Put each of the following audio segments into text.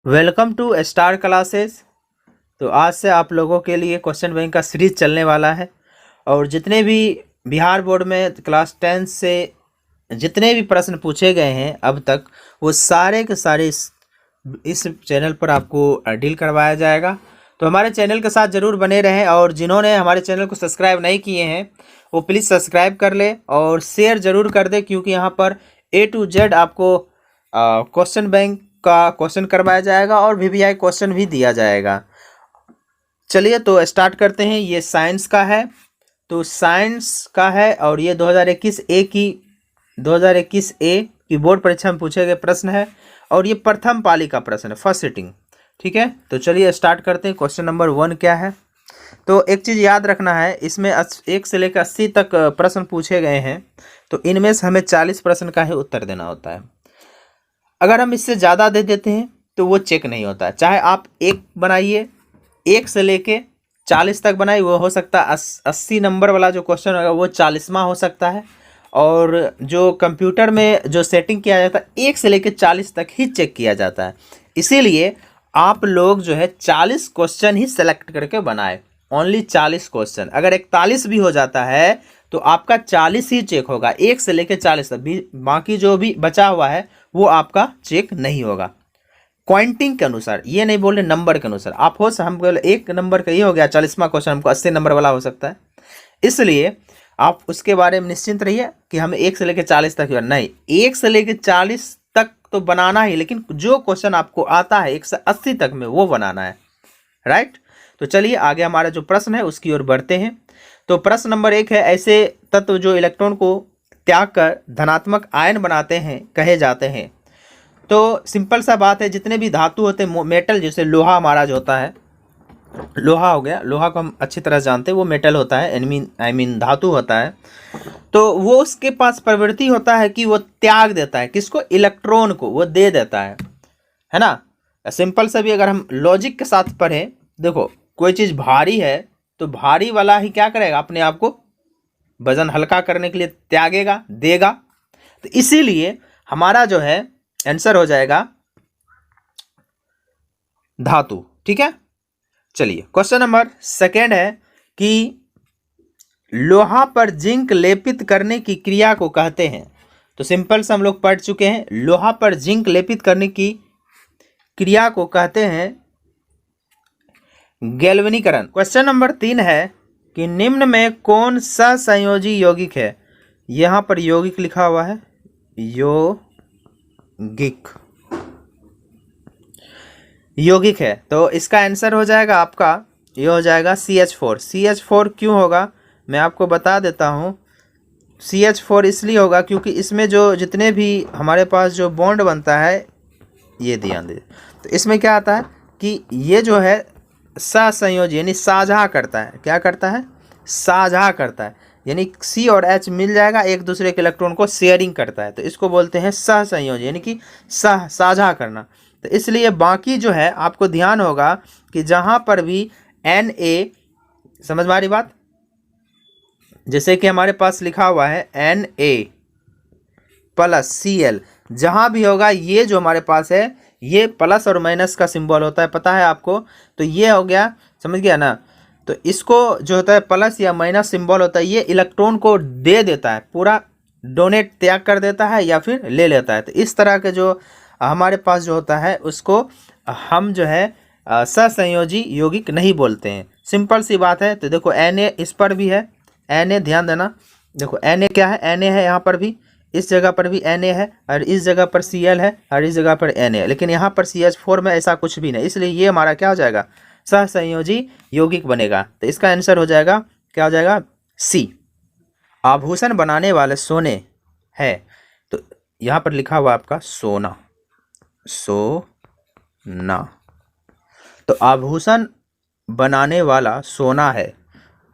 Welcome to star classes. तो आज से आप लोगों के लिए क्वेश्चन बैंक का सीरीज चलने वाला है और जितने भी बिहार बोर्ड में क्लास 10 से जितने भी प्रश्न पूछे गए हैं अब तक, वो सारे के सारे इस चैनल पर आपको डील करवाया जाएगा। तो हमारे चैनल के साथ ज़रूर बने रहें और जिन्होंने हमारे चैनल को सब्सक्राइब नहीं किए हैं वो प्लीज़ सब्सक्राइब कर ले और शेयर ज़रूर कर दे, क्योंकि यहाँ पर A to Z आपको क्वेश्चन बैंक का क्वेश्चन करवाया जाएगा और VVI क्वेश्चन भी दिया जाएगा। चलिए तो स्टार्ट करते हैं। ये साइंस का है, तो साइंस का है और ये 2021 ए की बोर्ड परीक्षा में पूछे गए प्रश्न है और ये प्रथम पाली का प्रश्न है, फर्स्ट सिटिंग। ठीक है, तो चलिए स्टार्ट करते हैं। क्वेश्चन नंबर 1 क्या है? तो एक चीज़ याद रखना है, इसमें 1 से लेकर 80 तक प्रश्न पूछे गए हैं, तो इनमें से हमें 40 प्रश्न का ही उत्तर देना होता है। अगर हम इससे ज़्यादा दे देते हैं तो वो चेक नहीं होता है। चाहे आप 1 बनाइए, 1 से लेके 40 तक बनाइए, वो हो सकता है 80 नंबर वाला जो क्वेश्चन होगा वो 40वां हो सकता है। और जो कंप्यूटर में जो सेटिंग किया जाता है 1 से लेके 40 तक ही चेक किया जाता है। इसीलिए आप लोग जो है 40 क्वेश्चन ही सेलेक्ट करके बनाए, ओनली 40 क्वेश्चन। अगर 41 भी हो जाता है तो आपका 40 ही चेक होगा, 1 से लेकर 40 तक। बाकी जो भी बचा हुआ है वो आपका चेक नहीं होगा। क्वांटिंग के अनुसार, ये नहीं बोल रहे नंबर के अनुसार। आप हो हम बोले 1 नंबर का ये हो गया 40वां क्वेश्चन, हमको 80 नंबर वाला हो सकता है, इसलिए आप उसके बारे में निश्चिंत रहिए कि हमें 1 से लेकर 40 तक नहीं, 1 से लेकर 40 तक तो बनाना ही, लेकिन जो क्वेश्चन आपको आता है 1 से 80 तक में वो बनाना है। राइट, तो चलिए आगे हमारा जो प्रश्न है उसकी ओर बढ़ते हैं। तो प्रश्न नंबर 1 है, ऐसे तत्व जो इलेक्ट्रॉन को त्याग कर धनात्मक आयन बनाते हैं कहे जाते हैं। तो सिंपल सा बात है, जितने भी धातु होते हैं, मेटल, जैसे लोहा हमारा जो होता है, लोहा हो गया, लोहा को हम अच्छी तरह जानते हैं, वो मेटल होता है, आई मीन धातु होता है। तो वो उसके पास प्रवृत्ति होता है कि वो त्याग देता है, किसको? इलेक्ट्रॉन को वो दे देता है ना। सिंपल सा भी अगर हम लॉजिक के साथ पढ़ें, देखो कोई चीज़ भारी है तो भारी वाला ही क्या करेगा? अपने आप को वजन हल्का करने के लिए त्यागेगा, देगा। तो इसीलिए हमारा जो है आंसर हो जाएगा धातु। ठीक है, चलिए क्वेश्चन नंबर 2 है कि लोहा पर जिंक लेपित करने की क्रिया को कहते हैं। तो सिंपल से हम लोग पढ़ चुके हैं, लोहा पर जिंक लेपित करने की क्रिया को कहते हैं गैल्वेनीकरण। क्वेश्चन नंबर 3 है कि निम्न में कौन सा संयोजी यौगिक है? यहां पर यौगिक लिखा हुआ है, यौगिक है, तो इसका आंसर हो जाएगा आपका, ये हो जाएगा CH4। CH4 क्यों होगा मैं आपको बता देता हूँ। CH4 इसलिए होगा क्योंकि इसमें जो जितने भी हमारे पास जो बॉन्ड बनता है, ये ध्यान दे, तो इसमें क्या आता है कि ये जो है सहसंयोजी यानी साझा करता है। क्या करता है? साझा करता है, यानी C और H मिल जाएगा, एक दूसरे के इलेक्ट्रॉन को शेयरिंग करता है, तो इसको बोलते हैं सहसंयोजी, यानी कि साझा करना। तो इसलिए बाकी जो है आपको ध्यान होगा कि जहाँ पर भी Na, समझ में आ रही बात? जैसे कि हमारे पास लिखा हुआ है Na प्लस Cl, जहाँ भी होगा ये जो हमारे पास है ये प्लस और माइनस का सिंबल होता है, पता है आपको? तो ये हो गया, समझ गया ना। तो इसको जो होता है प्लस या माइनस सिंबल होता है, ये इलेक्ट्रॉन को दे देता है, पूरा डोनेट, त्याग कर देता है या फिर ले लेता है। तो इस तरह के जो हमारे पास जो होता है उसको हम जो है सहसंयोजी यौगिक नहीं बोलते हैं। सिंपल सी बात है। तो देखो Na इस पर भी है, Na ध्यान देना, देखो Na क्या है? Na है यहाँ पर भी, इस जगह पर भी Na है और इस जगह पर Cl है और इस जगह पर Na है, लेकिन यहाँ पर CH4 में ऐसा कुछ भी नहीं, इसलिए ये हमारा क्या हो जाएगा? सहसंयोजी यौगिक बनेगा। तो इसका आंसर हो जाएगा, क्या हो जाएगा? C। आभूषण बनाने वाले सोने है, तो यहाँ पर लिखा हुआ आपका सोना, तो आभूषण बनाने वाला सोना है,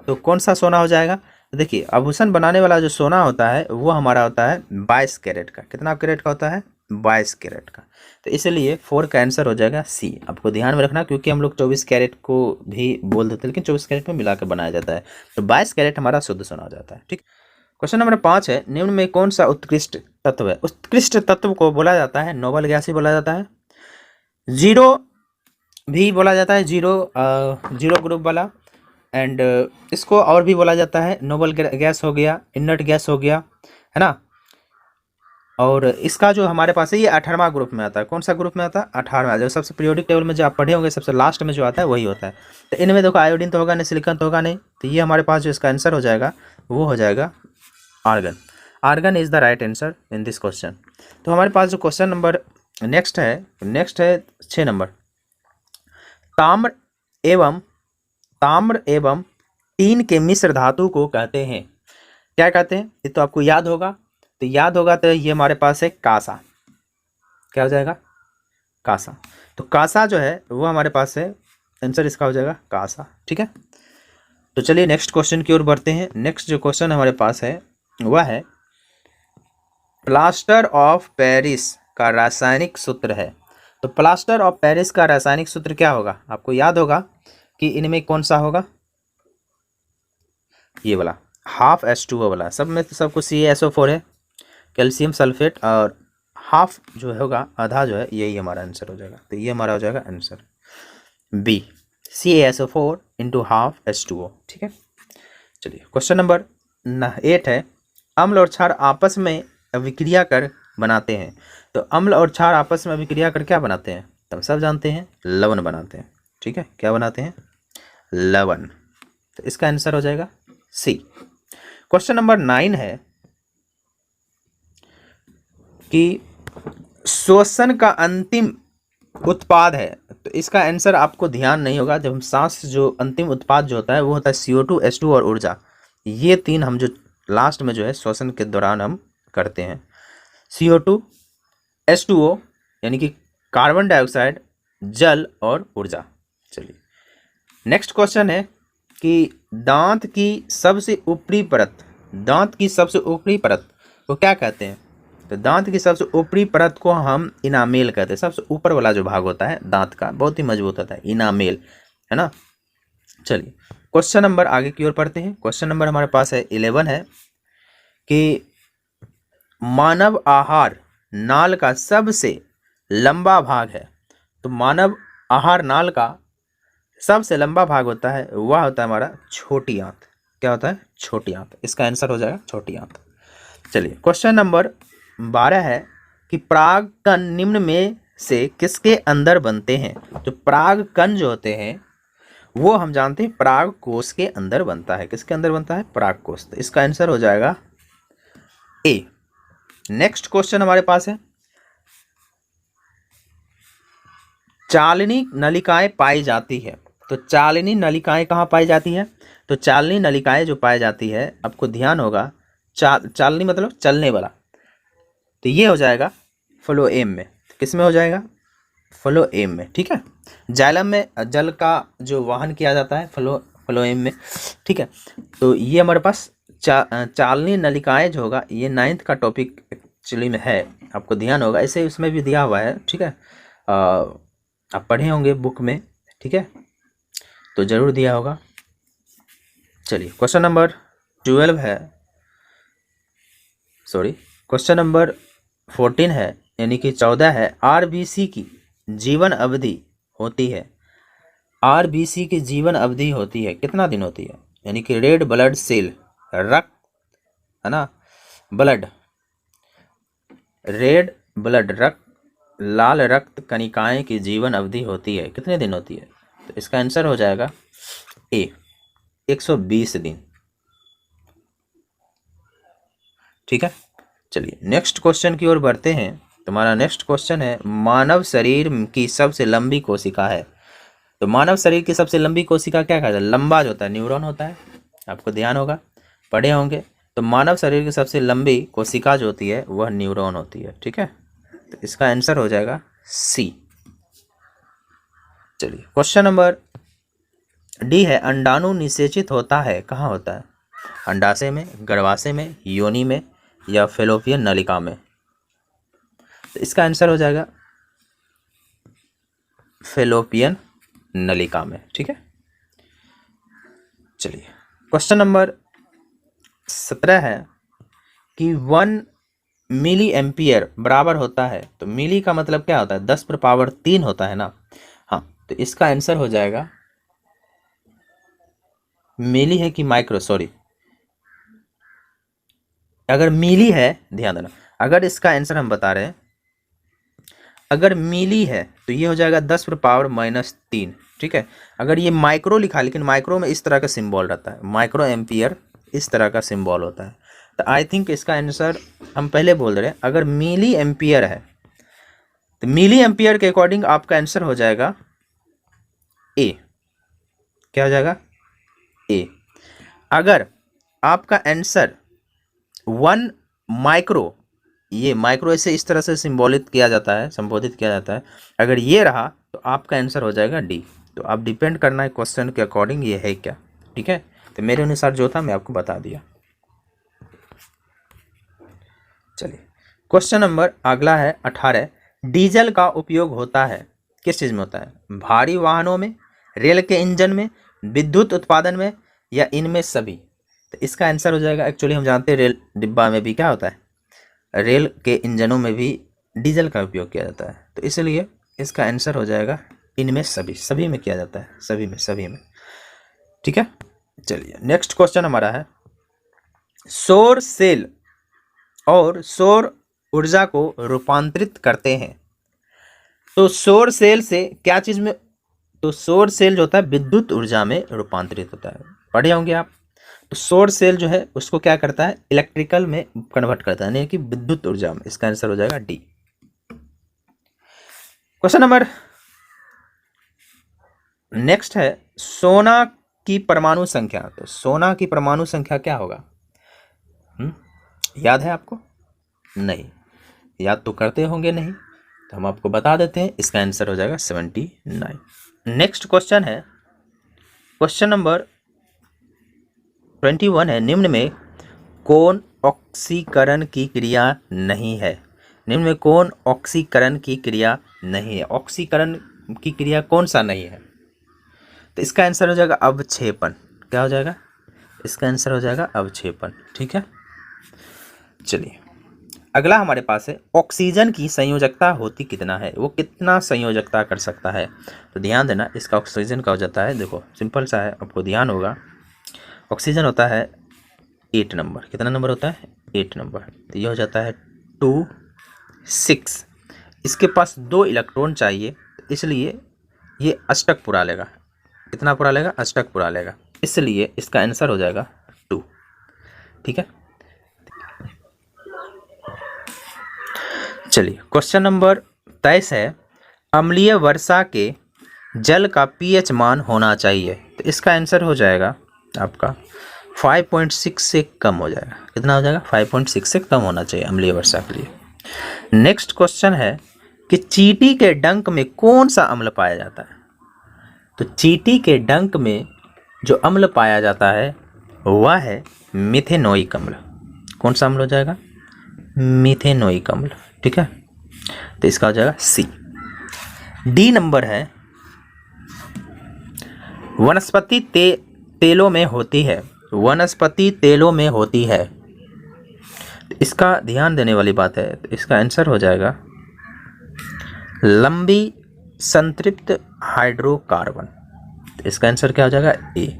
तो कौन सा सोना हो जाएगा? देखिए आभूषण बनाने वाला जो सोना होता है वो हमारा होता है 22 कैरेट का। कितना कैरेट का होता है? 22 कैरेट का। तो इसलिए 4 का आंसर हो जाएगा C। आपको ध्यान में रखना, क्योंकि हम लोग 24 कैरेट को भी बोल देते हैं, लेकिन 24 कैरेट में मिला कर बनाया जाता है, तो 22 कैरेट हमारा शुद्ध सोना हो जाता है। ठीक, क्वेश्चन नंबर 5 है, निम्न में कौन सा उत्कृष्ट तत्व है? उत्कृष्ट तत्व को बोला जाता है नोबल गैस ही बोला जाता है। जीरो भी बोला जाता है, जीरो ग्रुप वाला। एंड इसको और भी बोला जाता है, नोबल गैस हो गया, इनर्ट गैस हो गया, है ना। और इसका जो हमारे पास है ये 18वां ग्रुप में आता है। कौन सा ग्रुप में आता है? 18वां। जो सबसे पीरियोडिक टेबल में जो आप पढ़े होंगे सबसे लास्ट में जो आता है वही होता है। तो इनमें देखो आयोडीन तो होगा नहीं, सिलिकॉन तो होगा नहीं, तो ये हमारे पास जो इसका आंसर हो जाएगा वो हो जाएगा argon. Argon is the right answer in this question. तो हमारे पास जो क्वेश्चन नंबर नेक्स्ट है 6 नंबर। ताम्र एवं टीन के मिश्र धातु को कहते हैं, क्या कहते हैं? ये तो आपको याद होगा, तो ये हमारे पास है कांसा। क्या हो जाएगा? कांसा। तो कांसा जो है वो हमारे पास है, आंसर इसका हो जाएगा कांसा। ठीक है, तो चलिए नेक्स्ट क्वेश्चन की ओर बढ़ते हैं। नेक्स्ट जो क्वेश्चन हमारे पास है वह है प्लास्टर ऑफ पेरिस का रासायनिक सूत्र है। तो प्लास्टर ऑफ पेरिस का रासायनिक सूत्र क्या होगा? आपको याद होगा कि इनमें कौन सा होगा? ये वाला हाफ H2O वाला। सब में तो सबको CaSO4 है, कैल्शियम सल्फेट, और हाफ जो होगा आधा जो है यही हमारा आंसर हो जाएगा। तो ये हमारा हो जाएगा answer B, CaSO4 into half H2O। ठीक है, चलिए क्वेश्चन नंबर 8 है अम्ल और क्षार आपस में अभिक्रिया कर बनाते हैं। तो अम्ल और क्षार आपस में अभिक्रिया कर क्या बनाते हैं? तो हम सब जानते हैं, लवण बनाते हैं। ठीक है, क्या बनाते हैं? लवण। तो इसका आंसर हो जाएगा सी। क्वेश्चन नंबर 9 है कि श्वसन का अंतिम उत्पाद है। तो इसका आंसर आपको ध्यान नहीं होगा। जब हम सांस जो अंतिम उत्पाद जो होता है वो होता है CO2, H2 और ऊर्जा। ये तीन हम जो लास्ट में जो है श्वसन के दौरान हम करते हैं, CO2, H2O यानी कि कार्बन डाइऑक्साइड, जल और ऊर्जा। चलिए नेक्स्ट क्वेश्चन है कि दांत की सबसे ऊपरी परत को क्या कहते हैं? तो दांत की सबसे ऊपरी परत को हम इनामेल कहते हैं। सबसे ऊपर वाला जो भाग होता है दांत का बहुत ही मजबूत होता है, इनामेल, है ना। चलिए क्वेश्चन नंबर आगे की ओर पढ़ते हैं। क्वेश्चन नंबर हमारे पास है 11 है कि मानव आहार नाल का सबसे लंबा भाग है। तो मानव आहार नाल का सबसे लंबा भाग होता है वह होता है हमारा छोटी आंत। क्या होता है? छोटी आंत। इसका आंसर हो जाएगा छोटी आंत। चलिए क्वेश्चन नंबर 12 है कि पराग कण निम्न में से किसके अंदर बनते हैं? तो पराग कण जो होते हैं वो हम जानते हैं पराग कोश के अंदर बनता है। किसके अंदर बनता है? पराग कोश। तो इसका आंसर हो जाएगा ए। नेक्स्ट क्वेश्चन हमारे पास है चालनी नलिकाएं पाई जाती है। तो चालनी नलिकाएं कहाँ पाई जाती है? तो चालनी नलिकाएं जो पाई जाती है, आपको ध्यान होगा, चालनी मतलब चलने वाला, तो ये हो जाएगा फ्लोएम में। किस में हो जाएगा? फ्लोएम में। ठीक है, जाइलम में जल का जो वाहन किया जाता है फ्लोएम में। ठीक है, तो ये हमारे पास चालनी नलिकाएं जो होगा ये 9th का टॉपिक एक्चुअली में है, आपको ध्यान होगा। इसे उसमें भी दिया हुआ है। ठीक है, आप पढ़े होंगे बुक में। ठीक है, तो ज़रूर दिया होगा। चलिए क्वेश्चन नंबर 12 है, सॉरी क्वेश्चन नंबर 14 है, यानी कि 14 है। RBC की जीवन अवधि होती है। RBC की जीवन अवधि होती है कितना दिन होती है? यानी कि रेड ब्लड सेल, रक्त, है ना, ब्लड, रेड ब्लड रक्त, लाल रक्त कणिकाएं की जीवन अवधि होती है कितने दिन होती है? तो इसका आंसर हो जाएगा ए, 120 दिन। ठीक है, चलिए नेक्स्ट क्वेश्चन की ओर बढ़ते हैं। तुम्हारा नेक्स्ट क्वेश्चन है मानव शरीर की सबसे लंबी कोशिका है। तो मानव शरीर की सबसे लंबी कोशिका क्या कहता है? लंबा जो होता है न्यूरॉन होता है, आपको ध्यान होगा, पढ़े होंगे। तो मानव शरीर की सबसे लंबी कोशिका जो होती है वह न्यूरॉन होती है। ठीक है, तो इसका आंसर हो जाएगा सी। चलिए क्वेश्चन नंबर डी है अंडाणु निषेचित होता है कहाँ होता है? अंडाशय में, गर्भाशय में, योनि में या फेलोपियन नलिका में? तो इसका आंसर हो जाएगा फेलोपियन नलिका में। ठीक है, चलिए क्वेश्चन नंबर 17 है कि वन मिली एम्पियर बराबर होता है, तो मिली का मतलब क्या होता है, 10⁻³ होता है ना। हाँ, तो इसका आंसर हो जाएगा, मिली है कि माइक्रो, सॉरी, अगर मिली है, ध्यान देना, अगर इसका आंसर हम बता रहे हैं, अगर मिली है तो ये हो जाएगा 10⁻³ ठीक है। अगर ये माइक्रो लिखा, लेकिन माइक्रो में इस तरह का सिंबल रहता है, माइक्रो एम्पियर इस तरह का सिंबल होता है, तो आई थिंक इसका आंसर हम पहले बोल रहे हैं, अगर मिली एम्पियर है तो मिली एम्पियर के अकॉर्डिंग आपका आंसर हो जाएगा ए। क्या हो जाएगा, ए। अगर आपका आंसर 1 माइक्रो, ये माइक्रो ऐसे इस तरह से सिंबोलित किया जाता है, संबोधित किया जाता है, अगर ये रहा तो आपका आंसर हो जाएगा डी। तो आप डिपेंड करना है क्वेश्चन के अकॉर्डिंग ये है क्या, ठीक है। तो मेरे अनुसार जो था मैं आपको बता दिया। चलिए क्वेश्चन नंबर अगला है 18। डीजल का उपयोग होता है, किस चीज़ में होता है, भारी वाहनों में, रेल के इंजन में, विद्युत उत्पादन में, या इनमें सभी। तो इसका आंसर हो जाएगा, एक्चुअली हम जानते हैं रेल डिब्बा में भी क्या होता है, रेल के इंजनों में भी डीजल का उपयोग किया जाता है, तो इसलिए इसका आंसर हो जाएगा इनमें सभी, सभी में किया जाता है, सभी में, सभी में, ठीक है। चलिए नेक्स्ट क्वेश्चन हमारा है, सौर सेल और सौर ऊर्जा को रूपांतरित करते हैं, तो सौर सेल से क्या चीज़ में, तो सौर सेल जो होता है विद्युत ऊर्जा में रूपांतरित होता है, पढ़े होंगे आप। तो सौर सेल जो है उसको क्या करता है, इलेक्ट्रिकल में कन्वर्ट करता है, यानी कि विद्युत ऊर्जा में। इसका आंसर हो जाएगा डी। क्वेश्चन नंबर नेक्स्ट है, सोना की परमाणु संख्या। तो सोना की परमाणु संख्या क्या होगा, याद है आपको, नहीं याद तो करते होंगे नहीं, तो हम आपको बता देते हैं, इसका आंसर हो जाएगा 79। नेक्स्ट क्वेश्चन है, क्वेश्चन नंबर 21 है, निम्न में कौन ऑक्सीकरण की क्रिया नहीं है, निम्न में कौन ऑक्सीकरण की क्रिया नहीं है, ऑक्सीकरण की क्रिया कौन सा नहीं है। तो इसका आंसर हो जाएगा अवक्षेपण। क्या हो जाएगा, इसका आंसर हो जाएगा अवक्षेपण, ठीक है। चलिए अगला हमारे पास है, ऑक्सीजन की संयोजकता होती कितना है, वो कितना संयोजकता कर सकता है। तो ध्यान देना, इसका ऑक्सीजन का हो जाता है, देखो सिंपल सा है, आपको ध्यान होगा, ऑक्सीजन होता है 8 नंबर, कितना नंबर होता है, 8 नंबर, तो ये हो जाता है 2 6। इसके पास 2 इलेक्ट्रॉन चाहिए, इसलिए ये अष्टक पुरा लेगा, कितना पुरा लेगा, अष्टक पुरा लेगा, इसलिए इसका आंसर हो जाएगा 2, ठीक है। चलिए क्वेश्चन नंबर 23 है, अम्लीय वर्षा के जल का पीएच मान होना चाहिए। तो इसका आंसर हो जाएगा आपका 5.6 से कम हो जाएगा, कितना हो जाएगा, 5.6 से कम होना चाहिए अम्लीय वर्षा के लिए। नेक्स्ट क्वेश्चन है कि चींटी के डंक में कौन सा अम्ल पाया जाता है। तो चींटी के डंक में जो अम्ल पाया जाता है वह है मिथेनोइक अम्ल। कौन सा अम्ल हो जाएगा, मिथेनोइक अम्ल, ठीक है। तो इसका हो जाएगा सी। डी नंबर है, वनस्पति तेलों में होती है, वनस्पति तेलों में होती है, तो इसका ध्यान देने वाली बात है, तो इसका आंसर हो जाएगा लंबी संतृप्त हाइड्रोकार्बन। तो इसका आंसर क्या हो जाएगा, ए,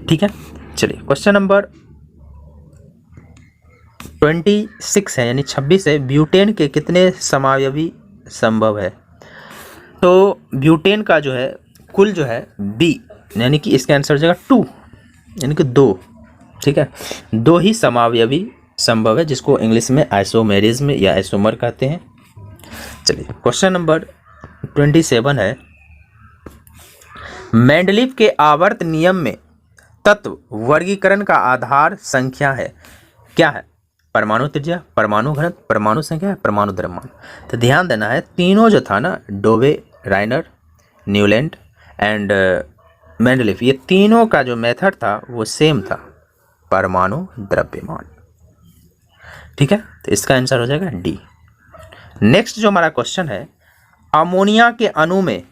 ठीक है। चलिए क्वेश्चन नंबर 26 है, यानी 26 है, ब्यूटेन के कितने समावयवी संभव है। तो ब्यूटेन का जो है कुल जो है बी, यानी कि इसका आंसर हो जाएगा 2, यानी कि 2, ठीक है, 2 ही समावयवी संभव है, जिसको इंग्लिश में आइसोमेरिज्म या आइसोमर कहते हैं। चलिए क्वेश्चन नंबर 27 है, मेंडलीव के आवर्त नियम में तत्व वर्गीकरण का आधार संख्या है, क्या है, परमाणु त्रिज्या, परमाणु घनत्व, परमाणु संख्या, परमाणु द्रव्यमान। तो ध्यान देना है, तीनों जो था ना, डोवे, राइनर, न्यूलैंड एंड मेंडलीव, ये तीनों का जो मेथड था वो सेम था, परमाणु द्रव्यमान, ठीक है। तो इसका आंसर हो जाएगा डी। नेक्स्ट जो हमारा क्वेश्चन है, अमोनिया के अणु में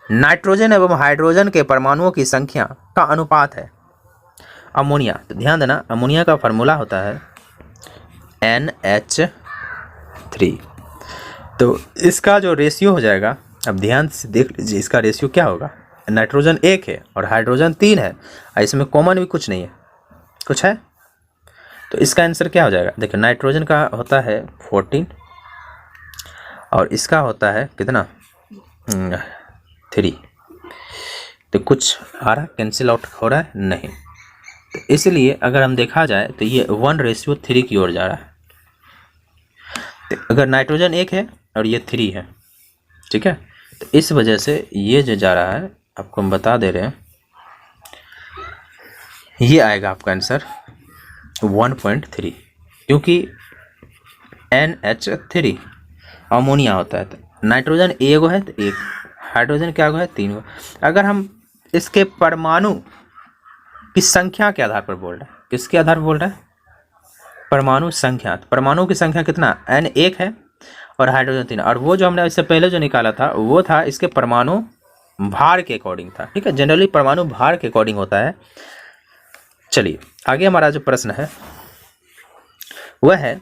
नाइट्रोजन एवं हाइड्रोजन के परमाणुओं की संख्या का अनुपात है। अमोनिया, तो ध्यान देना, अमोनिया का फार्मूला होता है NH3। तो इसका जो रेशियो हो जाएगा, अब ध्यान से देख लीजिए, इसका रेशियो क्या होगा। नाइट्रोजन 1 है और हाइड्रोजन 3 है और इसमें कॉमन भी कुछ नहीं है, कुछ है, तो इसका आंसर क्या हो जाएगा। देखिए नाइट्रोजन का होता है 14 और इसका होता है कितना 3, तो कुछ आ रहा है, कैंसिल आउट हो रहा है नहीं, तो इसलिए अगर हम देखा जाए तो ये 1:3 की ओर जा रहा है। तो अगर नाइट्रोजन 1 है और ये 3 है, ठीक है, तो इस वजह से ये जो जा रहा है, आपको हम बता दे रहे हैं, ये आएगा आपका आंसर 1.3, क्योंकि NH3 अमोनिया होता है, तो नाइट्रोजन एगो है तो 1, हाइड्रोजन क्या है 3 गो। अगर हम इसके परमाणु की संख्या के आधार पर बोल रहे हैं, किसके आधार पर बोल रहे हैं, परमाणु संख्या, तो परमाणु की संख्या कितना N1 है और हाइड्रोजन 3, और वो जो हमने इससे पहले जो निकाला था वो था इसके परमाणु भार के अकॉर्डिंग था, ठीक है, जनरली परमाणु भार के अकॉर्डिंग होता है। चलिए आगे हमारा जो प्रश्न है वह है,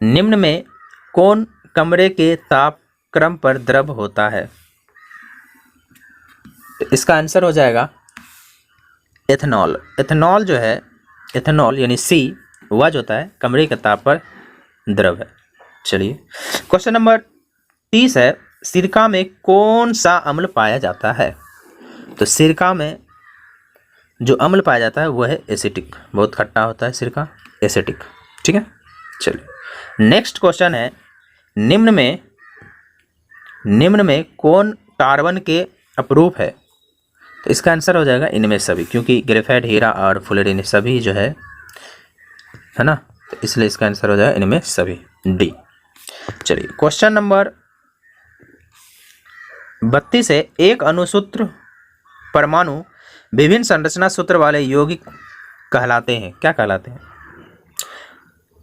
निम्न में कौन कमरे के तापक्रम पर द्रव होता है। तो इसका आंसर हो जाएगा एथेनॉल। एथेनॉल जो है, एथेनॉल यानी C, वह जो होता है कमरे के ताप पर द्रव है। चलिए क्वेश्चन नंबर 30 है, सिरका में कौन सा अम्ल पाया जाता है। तो सिरका में जो अम्ल पाया जाता है वह है एसिटिक, बहुत खट्टा होता है सिरका, एसिटिक, ठीक है। चलिए नेक्स्ट क्वेश्चन है, निम्न में कौन कार्बन के अपरूप है। तो इसका आंसर हो जाएगा इनमें सभी, क्योंकि ग्रेफाइट, हीरा और फुलेरिन सभी जो है ना, तो इसलिए इसका आंसर हो जाएगा इनमें सभी, डी। चलिए क्वेश्चन नंबर 32 है, एक अणुसूत्र परमाणु विभिन्न संरचना सूत्र वाले यौगिक कहलाते हैं, क्या कहलाते हैं।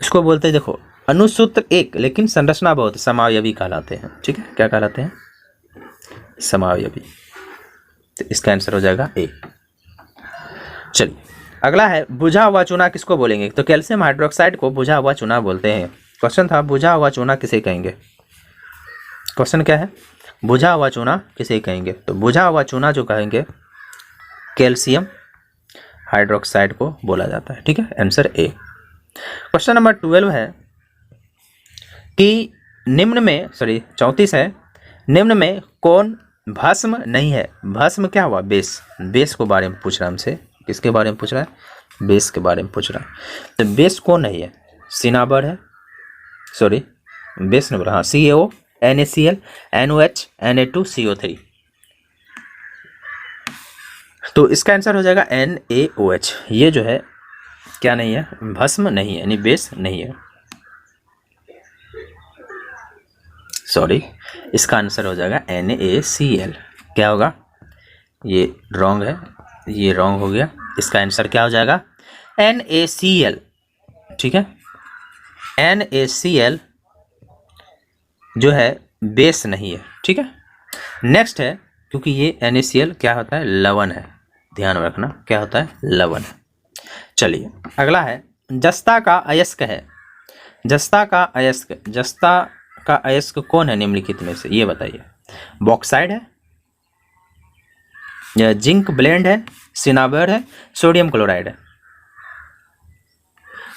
इसको बोलते हैं, देखो अणुसूत्र एक लेकिन संरचना बहुत, समावयवी कहलाते हैं, ठीक है, क्या कहलाते हैं, समावयवी। तो इसका आंसर हो जाएगा ए। चलिए अगला है, बुझा हुआ चूना किसको बोलेंगे। तो कैल्शियम हाइड्रोक्साइड को बुझा हुआ चूना बोलते हैं। क्वेश्चन था बुझा हुआ चूना किसे कहेंगे, क्वेश्चन क्या है, बुझा हुआ चूना किसे कहेंगे। तो बुझा हुआ चूना जो कहेंगे कैल्शियम हाइड्रोक्साइड को बोला जाता है, ठीक है, आंसर ए। क्वेश्चन नंबर 12 है कि निम्न में, 34 है, निम्न में कौन भस्म नहीं है। भस्म क्या हुआ, बेस, बेस को बारे में पूछ रहा है हमसे, किसके बारे में पूछ रहा है, बेस के बारे में पूछ रहा है। तो बेस कौन नहीं है, सिनाबर है, बेस नहीं बोला, हाँ, CaO, NaCl, NOH, Na2, CO3। तो इसका आंसर हो जाएगा NaOH। ये जो है क्या नहीं है, भस्म नहीं है, यानी बेस नहीं है, इसका आंसर हो जाएगा NaCl। क्या होगा, ये रॉन्ग है, ये रॉन्ग हो गया, इसका आंसर क्या हो जाएगा NaCl, ठीक है। NaCl जो है बेस नहीं है, ठीक है। नेक्स्ट है, क्योंकि ये NaCl क्या होता है, लवण है, ध्यान रखना क्या होता है, लवण है। चलिए अगला है, जस्ता का अयस्क है। जस्ता का अयस्क कौन है निम्नलिखित में से, ये बताइए। बॉक्साइड है, या जिंक ब्लेंड है, सिनाबर है, सोडियम क्लोराइड है।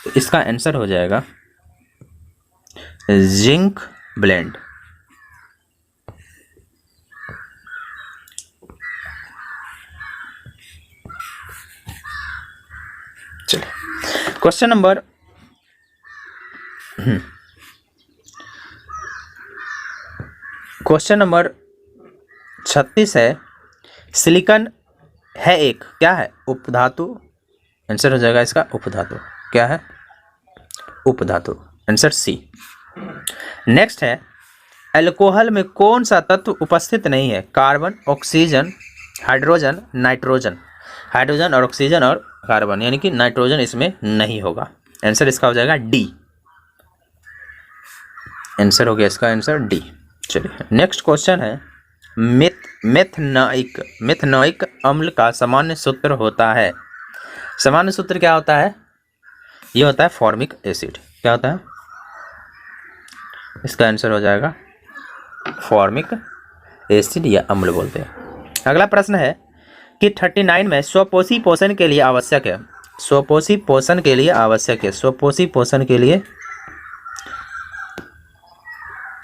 तो इसका आंसर हो जाएगा जिंक ब्लेंड। चलिए क्वेश्चन नंबर 36 है, सिलिकॉन है एक, क्या है, उपधातु। आंसर हो जाएगा इसका उपधातु, क्या है, उपधातु, आंसर सी। नेक्स्ट है, अल्कोहल में कौन सा तत्व उपस्थित नहीं है। Carbon, oxygen, hydrogen, nitrogen. Hydrogen और ऑक्सीजन और कार्बन, यानी कि नाइट्रोजन इसमें नहीं होगा। आंसर इसका हो जाएगा डी। आंसर हो गया इसका आंसर डी। चलिए नेक्स्ट क्वेश्चन है, मेथनोइक अम्ल का सामान्य सूत्र होता है। सामान्य सूत्र क्या होता है, ये होता है फॉर्मिक एसिड, क्या होता है? इसका आंसर हो जाएगा फॉर्मिक एसिड या अम्ल बोलते हैं। अगला प्रश्न है कि 39 में स्वपोषी पोषण के लिए आवश्यक है। स्वपोषी पोषण के लिए आवश्यक है। स्वपोषी पोषण के लिए,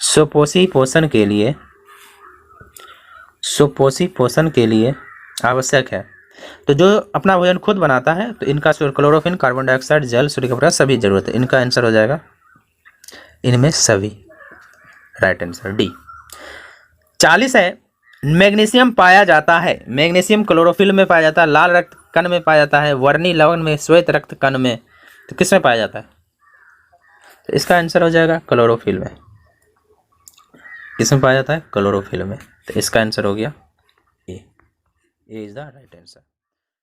स्वपोषी पोषण के लिए, सुपोषी पोषण के लिए आवश्यक है। तो जो अपना भोजन खुद बनाता है तो इनका क्लोरोफिल, कार्बन डाइऑक्साइड, जल, सूर्य का प्रकाश सभी जरूरत है। इनका आंसर हो जाएगा इनमें सभी, राइट आंसर डी। 40 है, मैग्नीशियम पाया जाता है। मैग्नीशियम क्लोरोफिल में पाया जाता है, लाल रक्त कण में पाया जाता है, वर्णी लवण में, श्वेत रक्त कण में, तो किस में पाया जाता है? तो इसका आंसर हो जाएगा क्लोरोफिल में। किस में पाया जाता है? क्लोरोफिल में। तो इसका आंसर हो गया ए। ए इज द राइट आंसर।